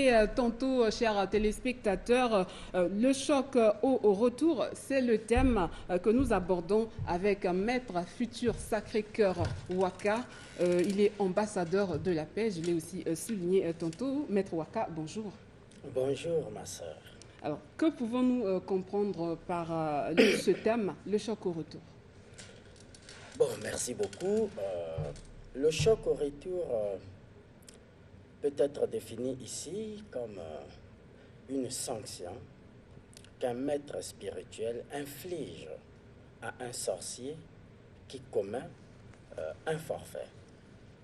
souligné tantôt, chers téléspectateurs, le choc au retour, c'est le thème que nous abordons avec Maître futur Sacré-Cœur Waka. Il est ambassadeur de la paix, je l'ai aussi souligné tantôt. Maître Waka, bonjour. Bonjour ma sœur. Alors, que pouvons-nous comprendre par ce thème, le choc au retour? Bon, merci beaucoup. Le choc au retour peut être défini ici comme une sanction qu'un maître spirituel inflige à un sorcier qui commet un forfait.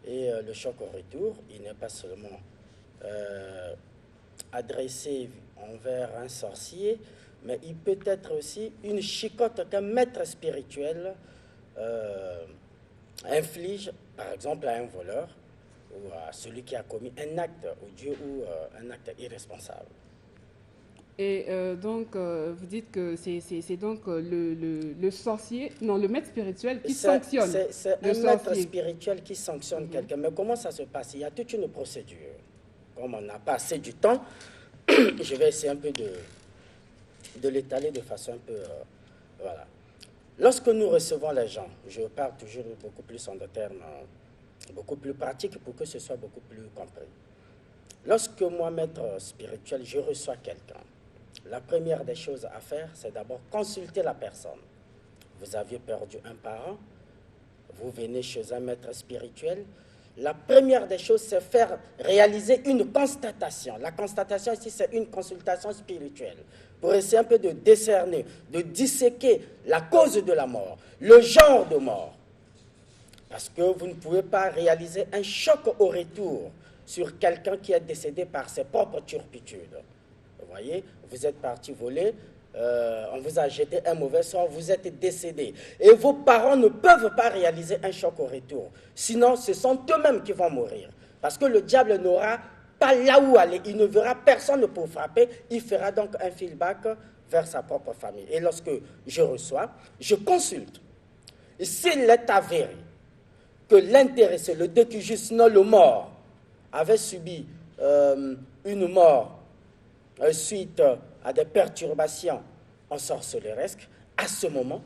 Et le choc au retour, il n'est pas seulement adressé envers un sorcier, mais il peut être aussi une chicotte qu'un maître spirituel inflige, par exemple, à un voleur ou à celui qui a commis un acte odieux ou un acte irresponsable. Et donc, vous dites que c'est donc le sorcier, non, le maître spirituel qui sanctionne. C'est un maître spirituel qui sanctionne quelqu'un. Mais comment ça se passe? Il y a toute une procédure. Comme on n'a pas assez du temps, je vais essayer un peu de l'étaler de façon un peu... voilà. Lorsque nous recevons les gens, je parle toujours beaucoup plus en des termes beaucoup plus pratiques pour que ce soit beaucoup plus compris. Lorsque moi, maître spirituel, je reçois quelqu'un, la première des choses à faire, c'est d'abord consulter la personne. Vous aviez perdu un parent, vous venez chez un maître spirituel. La première des choses, c'est faire réaliser une constatation. La constatation ici, c'est une consultation spirituelle pour essayer un peu de décerner, de disséquer la cause de la mort, le genre de mort. Parce que vous ne pouvez pas réaliser un choc au retour sur quelqu'un qui est décédé par ses propres turpitudes. Vous voyez, vous êtes parti voler, on vous a jeté un mauvais sort, vous êtes décédé. Et vos parents ne peuvent pas réaliser un choc au retour. Sinon, ce sont eux-mêmes qui vont mourir. Parce que le diable n'aura pas là où aller. Il ne verra personne pour frapper. Il fera donc un feedback vers sa propre famille. Et lorsque je reçois, je consulte. Et s'il est avéré que l'intéressé, le décujus, non le mort, avait subi une mort suite à des perturbations en sorcelleresque, à ce moment,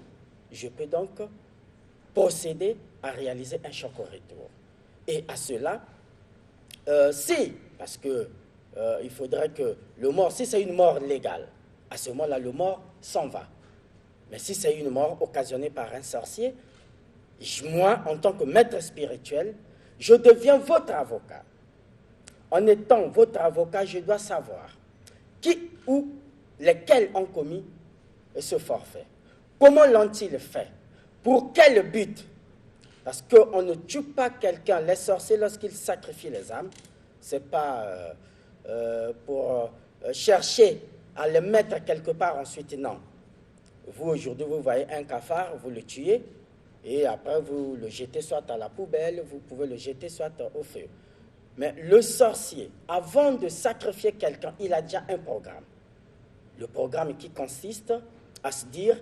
je peux donc procéder à réaliser un choc au retour. Et à cela, parce que il faudrait que le mort, si c'est une mort légale, à ce moment-là, le mort s'en va. Mais si c'est une mort occasionnée par un sorcier, moi, en tant que maître spirituel, je deviens votre avocat. En étant votre avocat, je dois savoir qui ou lesquels ont commis ce forfait. Comment l'ont-ils fait? Pour quel but? Parce qu'on ne tue pas quelqu'un, les sorciers, lorsqu'ils sacrifient les âmes, ce n'est pas pour chercher à le mettre quelque part ensuite, non. Vous, aujourd'hui, vous voyez un cafard, vous le tuez, et après vous le jetez soit à la poubelle, vous pouvez le jeter soit au feu. Mais le sorcier, avant de sacrifier quelqu'un, il a déjà un programme. Le programme qui consiste à se dire,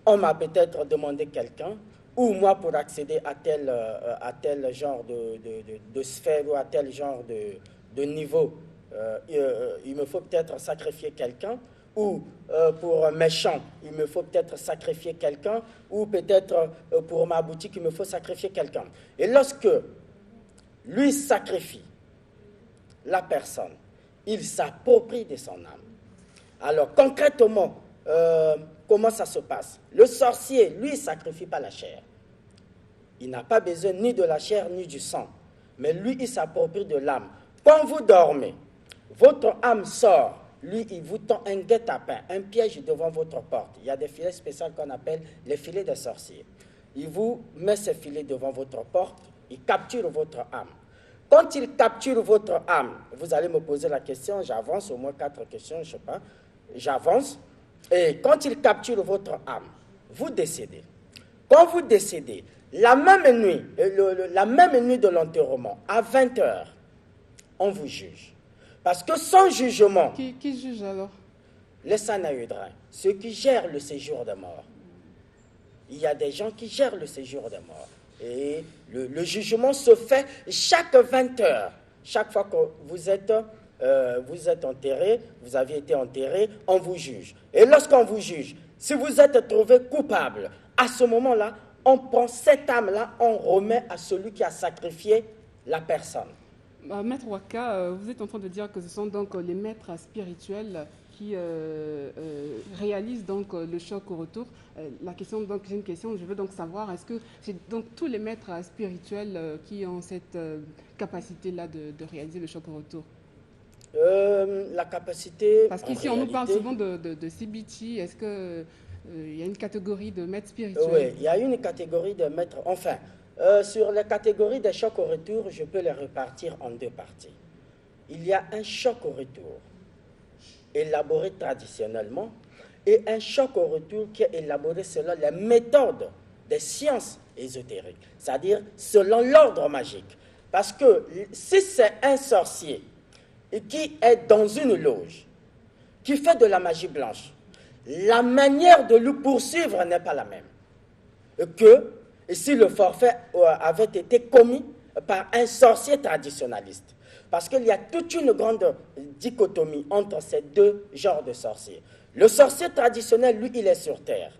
on m'a peut-être demandé quelqu'un, ou moi pour accéder à tel genre de sphère ou à tel genre de niveau, il me faut peut-être sacrifier quelqu'un, ou pour un méchant, il me faut peut-être sacrifier quelqu'un, ou peut-être pour ma boutique, il me faut sacrifier quelqu'un. Et lorsque lui sacrifie la personne, il s'approprie de son âme. Alors concrètement, comment ça se passe? Le sorcier, lui, ne sacrifie pas la chair. Il n'a pas besoin ni de la chair ni du sang. Mais lui, il s'approprie de l'âme. Quand vous dormez, votre âme sort. Lui, il vous tend un guet-apens, un piège devant votre porte. Il y a des filets spéciaux qu'on appelle les filets des sorciers. Il vous met ces filets devant votre porte, il capture votre âme. Quand il capture votre âme, vous allez me poser la question, j'avance, au moins 4 questions, je ne sais pas, j'avance. Et quand il capture votre âme, vous décédez. Quand vous décédez, la même nuit de l'enterrement, à 20h, on vous juge. Parce que sans jugement... Qui juge alors? Les Sanhedrin, ceux qui gèrent le séjour des morts. Il y a des gens qui gèrent le séjour des morts. Et le jugement se fait chaque 20 heures. Chaque fois que vous êtes vous êtes enterré, vous avez été enterré, on vous juge. Et lorsqu'on vous juge, si vous êtes trouvé coupable, à ce moment-là, on prend cette âme-là, on remet à celui qui a sacrifié la personne. Maître Waka, vous êtes en train de dire que ce sont donc les maîtres spirituels qui réalisent donc le choc au retour. La question, donc j'ai une question, je veux donc savoir, est-ce que c'est donc tous les maîtres spirituels qui ont cette capacité-là de réaliser le choc au retour? La capacité... Parce qu'ici, on nous parle souvent de CBT. Est-ce qu'il y a une catégorie de maîtres spirituels? Oui, il y a une catégorie de maîtres... Enfin, sur les catégories des chocs au retour, je peux les répartir en deux parties. Il y a un choc au retour élaboré traditionnellement et un choc au retour qui est élaboré selon les méthodes des sciences ésotériques, c'est-à-dire selon l'ordre magique. Parce que si c'est un sorcier qui est dans une loge, qui fait de la magie blanche, la manière de le poursuivre n'est pas la même que si le forfait avait été commis par un sorcier traditionnaliste. Parce qu'il y a toute une grande dichotomie entre ces deux genres de sorciers. Le sorcier traditionnel, lui, il est sur terre.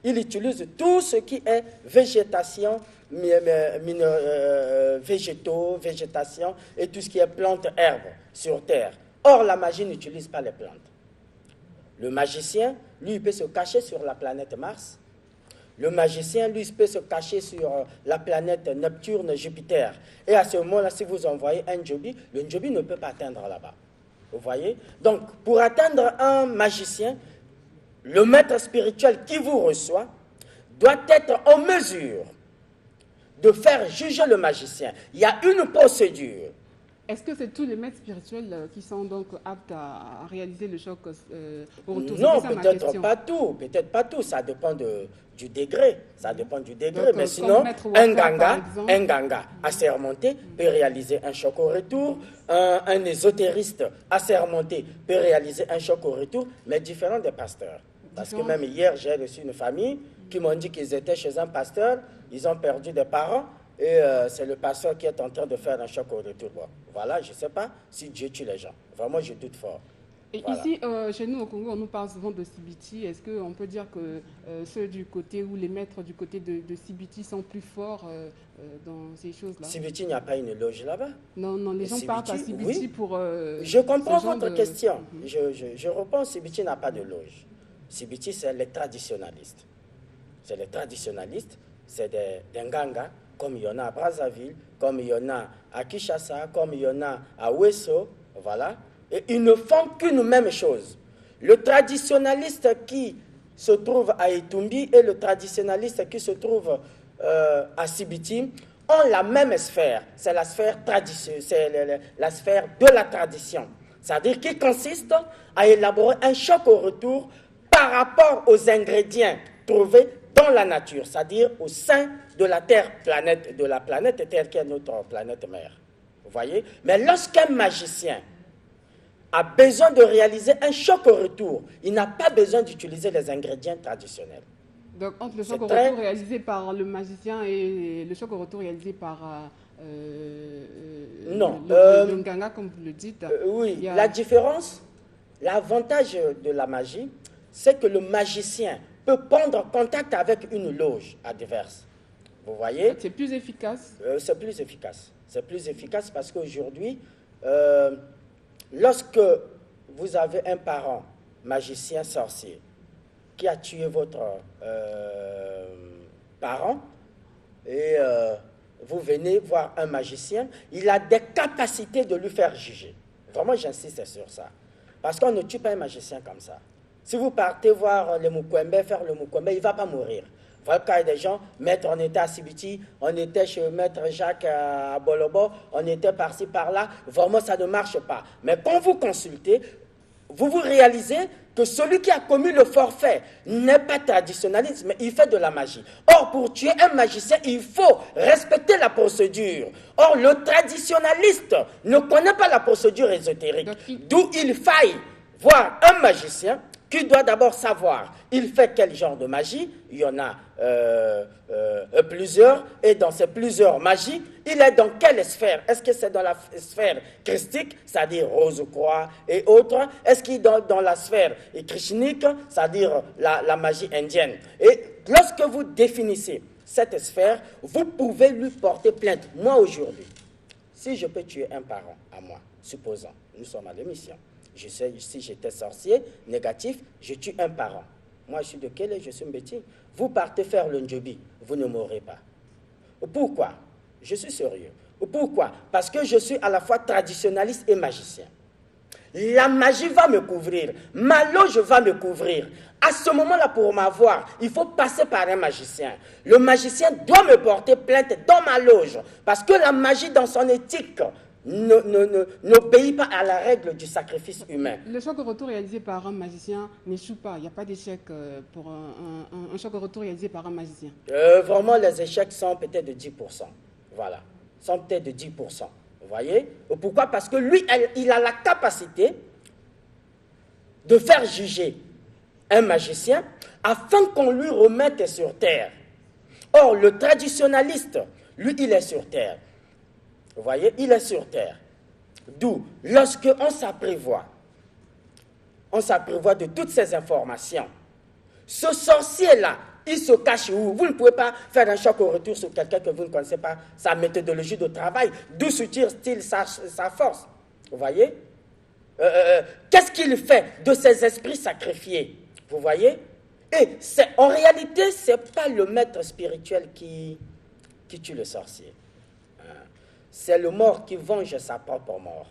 Il utilise tout ce qui est végétation, végétaux, végétation et tout ce qui est plantes, herbes sur terre. Or, la magie n'utilise pas les plantes. Le magicien, lui, il peut se cacher sur la planète Mars. Le magicien, lui, peut se cacher sur la planète Neptune, Jupiter. Et à ce moment-là, si vous envoyez un Njobi, le Njobi ne peut pas atteindre là-bas. Vous voyez? Donc, pour atteindre un magicien, le maître spirituel qui vous reçoit doit être en mesure de faire juger le magicien. Il y a une procédure. Est-ce que c'est tous les maîtres spirituels qui sont donc aptes à réaliser le choc au retour? Non, peut-être pas tout. Peut-être pas tout. Ça dépend du degré. Ça dépend du degré. Donc, mais sinon, un ganga assermenté peut réaliser un choc au retour. Un ésotériste assermenté peut réaliser un choc au retour, mais différent des pasteurs. Parce que même hier, j'ai reçu une famille qui m'ont dit qu'ils étaient chez un pasteur. Ils ont perdu des parents. Et c'est le pasteur qui est en train de faire un choc au retour. Bon, voilà, je ne sais pas si Dieu tue les gens. Vraiment, je doute fort. Et voilà. Ici, chez nous au Congo, on nous parle souvent de CBT. Est-ce qu'on peut dire que ceux du côté ou les maîtres du côté de CBT sont plus forts dans ces choses-là? CBT, il n'y a pas une loge là-bas? Non, non, les gens partent à CBT oui. Pour... je comprends votre question. Je réponds, CBT n'a pas de loge. CBT, c'est les traditionnalistes. C'est les traditionnalistes, c'est des Nganga, comme il y en a à Brazzaville, comme il y en a à Kinshasa, comme il y en a à Ouesso, voilà. Et ils ne font qu'une même chose. Le traditionnaliste qui se trouve à Etumbi et le traditionnaliste qui se trouve à Sibiti ont la même sphère. C'est la sphère la sphère de la tradition. C'est-à-dire qui consiste à élaborer un choc au retour par rapport aux ingrédients trouvés dans la nature, c'est-à-dire au sein de la Terre, de la planète Terre qui est notre planète mère. Vous voyez? Mais lorsqu'un magicien a besoin de réaliser un choc au retour, il n'a pas besoin d'utiliser les ingrédients traditionnels. Donc entre le choc au retour réalisé par le magicien et le choc au retour réalisé par le Nganga, comme vous le dites. Oui, la différence, l'avantage de la magie, c'est que le magicien peut prendre contact avec une loge adverse. Vous voyez? C'est plus efficace. C'est plus efficace. C'est plus efficace parce qu'aujourd'hui, lorsque vous avez un parent magicien sorcier qui a tué votre parent et vous venez voir un magicien, il a des capacités de lui faire juger. Vraiment, j'insiste sur ça. Parce qu'on ne tue pas un magicien comme ça. Si vous partez voir le Mukwembe, faire le Mukwembe, il ne va pas mourir. Voilà qu'il y a des gens, maître, on était à Sibiti, on était chez maître Jacques à Bolobo, on était par-ci, par-là. Vraiment, ça ne marche pas. Mais quand vous consultez, vous réalisez que celui qui a commis le forfait n'est pas traditionnaliste, mais il fait de la magie. Or, pour tuer un magicien, il faut respecter la procédure. Or, le traditionnaliste ne connaît pas la procédure ésotérique. D'où il faille voir un magicien qui doit d'abord savoir, il fait quel genre de magie, il y en a plusieurs, et dans ces plusieurs magies, il est dans quelle sphère? Est-ce que c'est dans la sphère christique, c'est-à-dire rose-croix et autres? Est-ce qu'il est dans la sphère krishnique, c'est-à-dire la magie indienne? Et lorsque vous définissez cette sphère, vous pouvez lui porter plainte. Moi, aujourd'hui, si je peux tuer un parent à moi, supposons, nous sommes à l'émission, je sais, si j'étais sorcier, négatif, je tue un parent. Moi, je suis de Kélé, je suis Mbeti. Vous partez faire le njobi, vous ne mourrez pas. Pourquoi? Je suis sérieux. Pourquoi? Parce que je suis à la fois traditionnaliste et magicien. La magie va me couvrir, ma loge va me couvrir. À ce moment-là, pour m'avoir, il faut passer par un magicien. Le magicien doit me porter plainte dans ma loge, parce que la magie, dans son éthique, n'obéit pas à la règle du sacrifice humain. Le choc au retour réalisé par un magicien n'échoue pas. Il n'y a pas d'échec pour un choc au retour réalisé par un magicien. Vraiment, les échecs sont peut-être de 10%. Voilà, sont peut-être de 10%. Vous voyez? Pourquoi? Parce que lui, il a la capacité de faire juger un magicien afin qu'on lui remette sur terre. Or, le traditionnaliste, lui, il est sur terre. Vous voyez, il est sur terre. D'où, lorsqu'on s'apprivoit de toutes ces informations, ce sorcier-là, il se cache où? Vous ne pouvez pas faire un choc au retour sur quelqu'un que vous ne connaissez pas, sa méthodologie de travail, d'où soutient-il sa force? Vous voyez? Qu'est-ce qu'il fait de ces esprits sacrifiés? Vous voyez? Et en réalité, ce n'est pas le maître spirituel qui tue le sorcier. C'est le mort qui venge sa propre mort.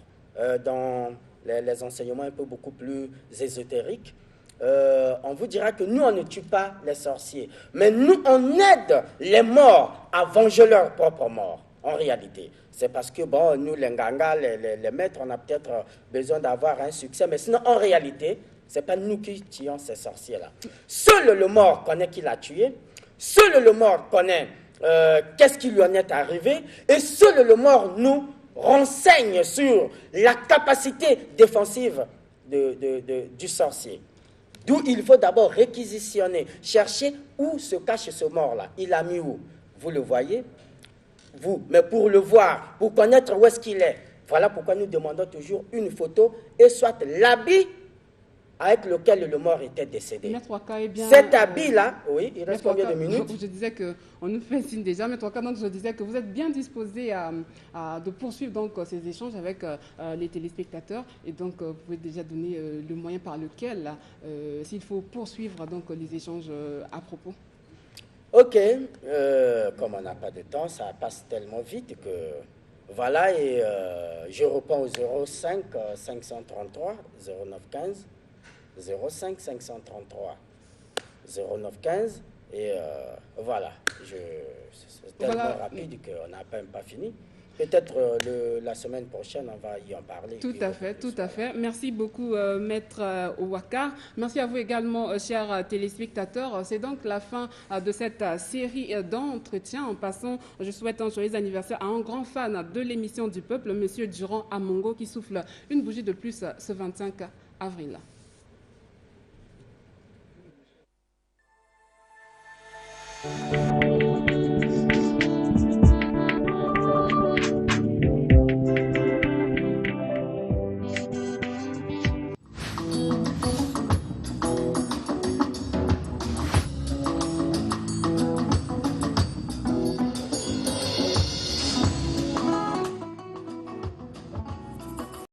Dans les enseignements un peu beaucoup plus ésotériques, on vous dira que nous, on ne tue pas les sorciers, mais nous, on aide les morts à venger leur propre mort, en réalité. C'est parce que, bon, nous, les Nganga, les maîtres, on a peut-être besoin d'avoir un succès, mais sinon, en réalité, ce n'est pas nous qui tuons ces sorciers-là. Seul le mort connaît qui l'a tué, seul le mort connaît qu'est-ce qui lui en est arrivé, et seul le mort nous renseigne sur la capacité défensive du sorcier. D'où il faut d'abord réquisitionner, chercher où se cache ce mort-là. Il a mis où? Vous le voyez? Vous. Mais pour le voir, pour connaître où est-ce qu'il est, voilà pourquoi nous demandons toujours une photo et soit l'habit avec lequel le mort était décédé. Cet habit-là, oui, il reste combien de minutes? Je disais qu'on nous fait signe déjà, mais donc je disais que vous êtes bien disposé de poursuivre donc, ces échanges avec les téléspectateurs, et donc vous pouvez déjà donner le moyen par lequel, s'il faut poursuivre donc, les échanges à propos. Ok, comme on n'a pas de temps, ça passe tellement vite que... Voilà, et je reprends au 05 533 0915. 05 533 0915 et voilà, c'est tellement rapide qu'on n'a même pas fini. Peut-être la semaine prochaine, on va y en parler. Tout à fait, tout à fait. Merci beaucoup, Maître Ouakar. Merci à vous également, chers téléspectateurs. C'est donc la fin de cette série d'entretiens. En passant, je souhaite un joyeux anniversaire à un grand fan de l'émission du peuple, Monsieur Durand Amongo, qui souffle une bougie de plus ce 25 avril.